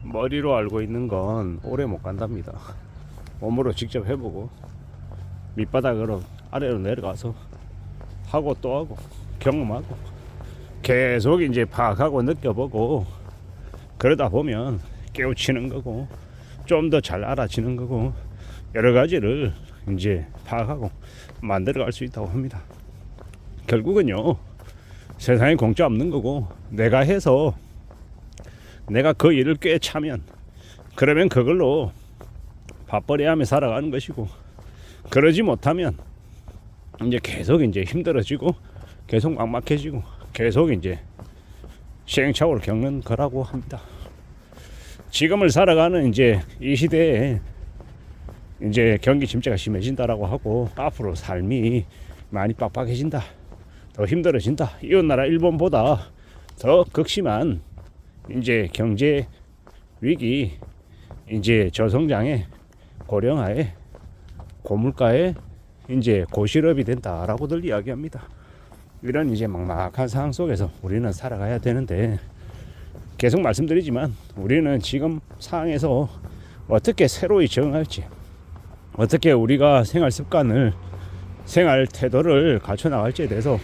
머리로 알고 있는 건 오래 못 간답니다. 몸으로 직접 해보고 밑바닥으로 아래로 내려가서 하고 또 하고 경험하고 계속 이제 파악하고 느껴보고 그러다 보면 깨우치는 거고 좀 더 잘 알아지는 거고 여러 가지를 이제 파악하고 만들어 갈 수 있다고 합니다. 결국은요, 세상에 공짜 없는 거고 내가 해서 내가 그 일을 꽤 차면 그러면 그걸로 밥벌이하며 살아가는 것이고, 그러지 못하면 이제 계속 이제 힘들어지고 계속 막막해지고 계속 이제 시행착오를 겪는 거라고 합니다. 지금을 살아가는 이제 이 시대에 이제 경기 침체가 심해진다라고 하고 앞으로 삶이 많이 빡빡해진다, 더 힘들어진다, 이웃나라 일본보다 더 극심한 이제 경제 위기, 이제 저성장에 고령화에 고물가에 이제 고실업이 된다라고들 이야기합니다. 이런 이제 막막한 상황 속에서 우리는 살아가야 되는데, 계속 말씀드리지만 우리는 지금 상황에서 어떻게 새로이 적응할지, 어떻게 우리가 생활 습관을, 생활 태도를 갖춰 나갈지에 대해서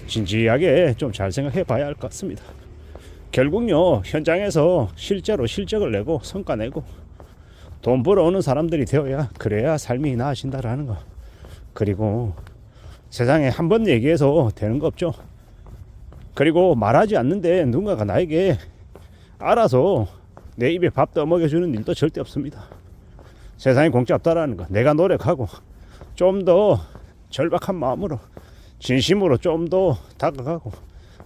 진지하게 좀 잘 생각해 봐야 할 것 같습니다. 결국요, 현장에서 실제로 실적을 내고 성과 내고 돈 벌어오는 사람들이 되어야, 그래야 삶이 나아진다라는 거. 그리고 세상에 한 번 얘기해서 되는 거 없죠. 그리고 말하지 않는데 누군가가 나에게 알아서 내 입에 밥 떠먹여주는 일도 절대 없습니다. 세상에 공짜 없다라는 거. 내가 노력하고 좀 더 절박한 마음으로 진심으로 좀 더 다가가고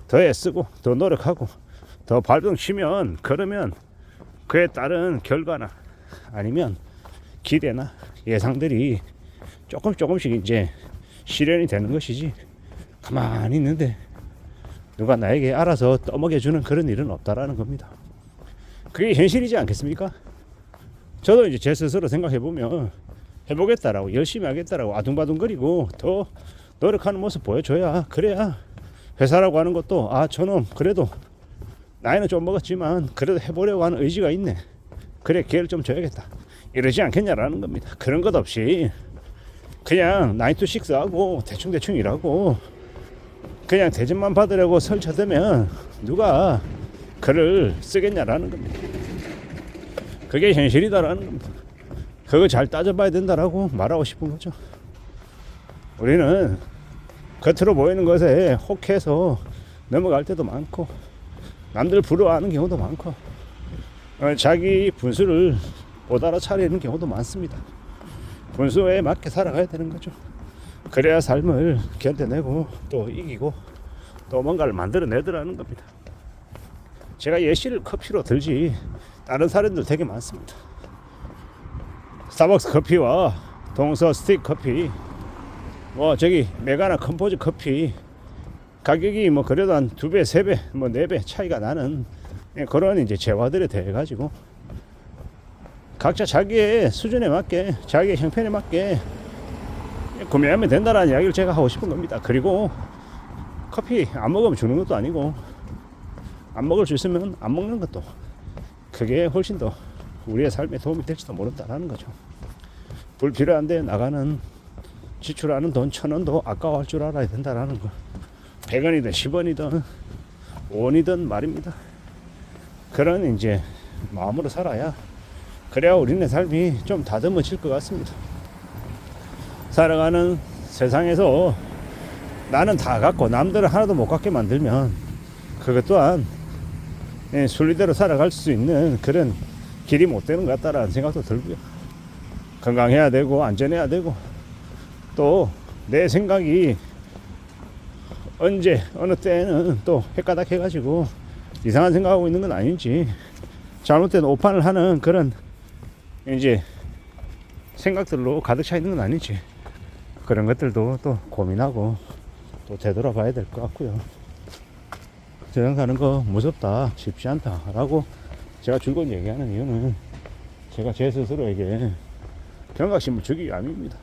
더 애쓰고 더 노력하고 더 발등 치면, 그러면 그에 따른 결과나 아니면 기대나 예상들이 조금씩 이제 실현이 되는 것이지, 가만히 있는데 누가 나에게 알아서 떠먹여주는 그런 일은 없다라는 겁니다. 그게 현실이지 않겠습니까? 저도 이제 제 스스로 생각해보면 해보겠다라고, 열심히 하겠다라고 아둥바둥거리고 더 노력하는 모습 보여줘야, 그래야 회사라고 하는 것도 저놈 그래도 나이는 좀 먹었지만 그래도 해보려고 하는 의지가 있네, 그래 기회를 좀 줘야겠다, 이러지 않겠냐라는 겁니다. 그런 것 없이 그냥 9to6 하고 대충 일하고 그냥 대접만 받으려고 설쳐대면 누가 글을 쓰겠냐라는 겁니다. 그게 현실이다라는 겁니다. 그거 잘 따져봐야 된다라고 말하고 싶은 거죠. 우리는 겉으로 보이는 것에 혹해서 넘어갈 때도 많고, 남들 부러워하는 경우도 많고, 자기 분수를 못 알아차리는 경우도 많습니다. 분수에 맞게 살아가야 되는 거죠. 그래야 삶을 견뎌내고 또 이기고 또 뭔가를 만들어내더라는 겁니다. 제가 예시를 커피로 들지 다른 사람들 되게 많습니다. 스타벅스 커피와 동서 스틱 커피, 뭐 저기 메가나 컴포즈 커피 가격이 뭐 그래도 한 2배, 3배, 뭐 4배 차이가 나는 그런 이제 재화들에 대해 가지고 각자 자기의 수준에 맞게, 자기의 형편에 맞게 구매하면 된다라는 이야기를 제가 하고 싶은 겁니다. 그리고 커피 안 먹으면 주는 것도 아니고, 안 먹을 수 있으면 안 먹는 것도, 그게 훨씬 더 우리의 삶에 도움이 될지도 모른다라는 거죠. 불필요한데 나가는, 지출하는 돈 1,000원도 아까워할 줄 알아야 된다라는 거. 100원이든 10원이든 5원이든 말입니다. 그런 이제 마음으로 살아야, 그래야 우리네 삶이 좀 다듬어질 것 같습니다. 살아가는 세상에서 나는 다 갖고 남들은 하나도 못 갖게 만들면 그것 또한 순리대로 살아갈 수 있는 그런 길이 못 되는 것 같다라는 생각도 들고요. 건강해야 되고 안전해야 되고, 또 내 생각이 언제 어느 때에는 또 헷가닥 해가지고 이상한 생각하고 있는 건 아닌지, 잘못된 오판을 하는 그런 이제 생각들로 가득 차 있는 건 아닌지, 그런 것들도 또 고민하고 또 되돌아봐야 될 것 같고요. 세상 사는 거 무섭다, 쉽지 않다 라고 제가 줄곧 얘기하는 이유는, 제가 제 스스로에게 경각심을 주기 위함입니다.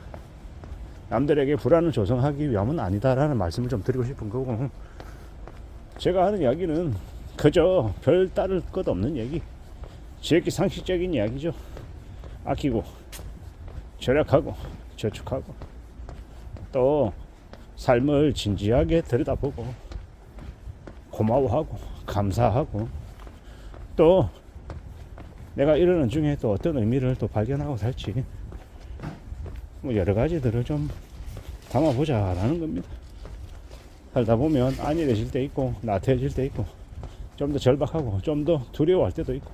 남들에게 불안을 조성하기 위함은 아니다라는 말씀을 좀 드리고 싶은 거고, 제가 하는 이야기는 그저 별 따를 것 없는 얘기, 지극히 상식적인 이야기죠. 아끼고 절약하고 저축하고 또 삶을 진지하게 들여다보고 고마워하고 감사하고 또 내가 이러는 중에 또 어떤 의미를 또 발견하고 살지 뭐 여러 가지들을 좀 담아보자 라는 겁니다. 살다 보면 안일해질 때 있고 나태해질 때 있고 좀 더 절박하고 좀 더 두려워할 때도 있고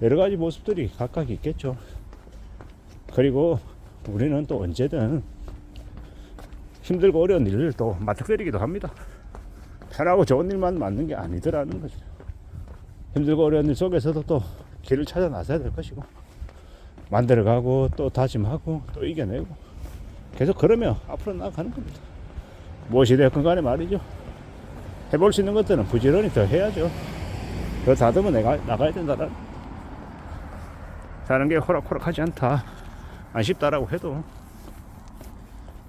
여러 가지 모습들이 각각 있겠죠. 그리고 우리는 또 언제든 힘들고 어려운 일을 또 맞닥뜨리기도 합니다. 편하고 좋은 일만 맞는 게 아니더라는 거죠. 힘들고 어려운 일 속에서도 또 길을 찾아 나서야 될 것이고 만들어가고 또 다짐하고 또 이겨내고 계속 그러며 앞으로 나아가는 겁니다. 무엇이 되었건 간에 말이죠. 해볼 수 있는 것들은 부지런히 더 해야죠. 더 다듬어 나가야 된다는. 사는 게 호락호락하지 않다 안 쉽다라고 해도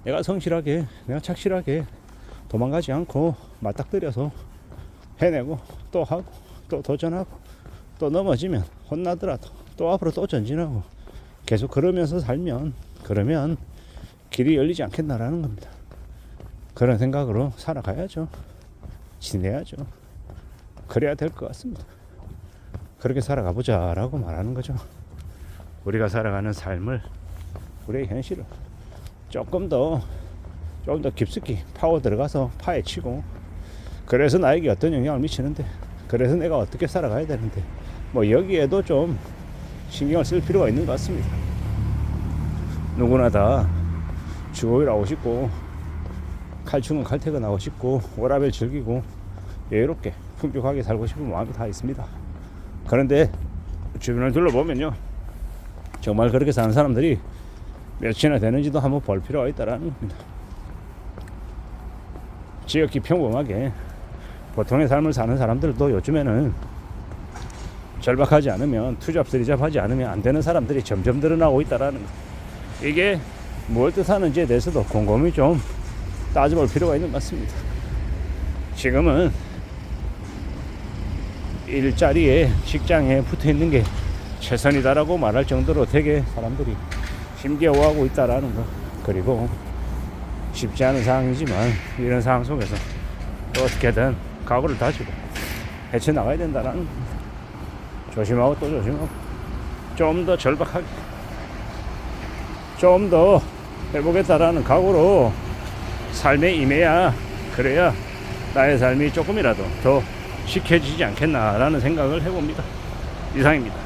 내가 성실하게 내가 착실하게 도망가지 않고 맞닥뜨려서 해내고 또 하고 또 도전하고 또 넘어지면 혼나더라도 또 앞으로 또 전진하고 계속 그러면서 살면 그러면 길이 열리지 않겠나라는 겁니다. 그런 생각으로 살아가야죠. 지내야죠. 그래야 될 것 같습니다. 그렇게 살아가보자 라고 말하는 거죠. 우리가 살아가는 삶을 우리의 현실을 조금 더 깊숙이 파고 들어가서 파헤치고 그래서 나에게 어떤 영향을 미치는데 그래서 내가 어떻게 살아가야 되는데 뭐 여기에도 좀 신경을 쓸 필요가 있는 것 같습니다. 누구나 다 주거일 하고 싶고 칼춤은 칼퇴근하고 싶고 워라밸 즐기고 여유롭게 풍족하게 살고 싶은 마음이 다 있습니다. 그런데 주변을 둘러보면요 정말 그렇게 사는 사람들이 몇이나 되는지도 한번 볼 필요가 있다라는 겁니다. 지극히 평범하게 보통의 삶을 사는 사람들도 요즘에는 절박하지 않으면 투잡 쓰리잡하지 않으면 안 되는 사람들이 점점 늘어나고 있다라는 것. 이게 뭘 뜻하는지에 대해서도 곰곰이 좀 따져볼 필요가 있는 것 같습니다. 지금은 일자리에 직장에 붙어있는 게 최선이다라고 말할 정도로 되게 사람들이 힘겨워하고 있다라는 거. 그리고 쉽지 않은 상황이지만 이런 상황 속에서 또 어떻게든 각오를 다지고 헤쳐나가야 된다라는 겁니다. 조심하고 또 조심하고 좀 더 절박하게 좀 더 해보겠다라는 각오로 삶에 임해야 그래야 나의 삶이 조금이라도 더 시켜지지 않겠나라는 생각을 해봅니다. 이상입니다.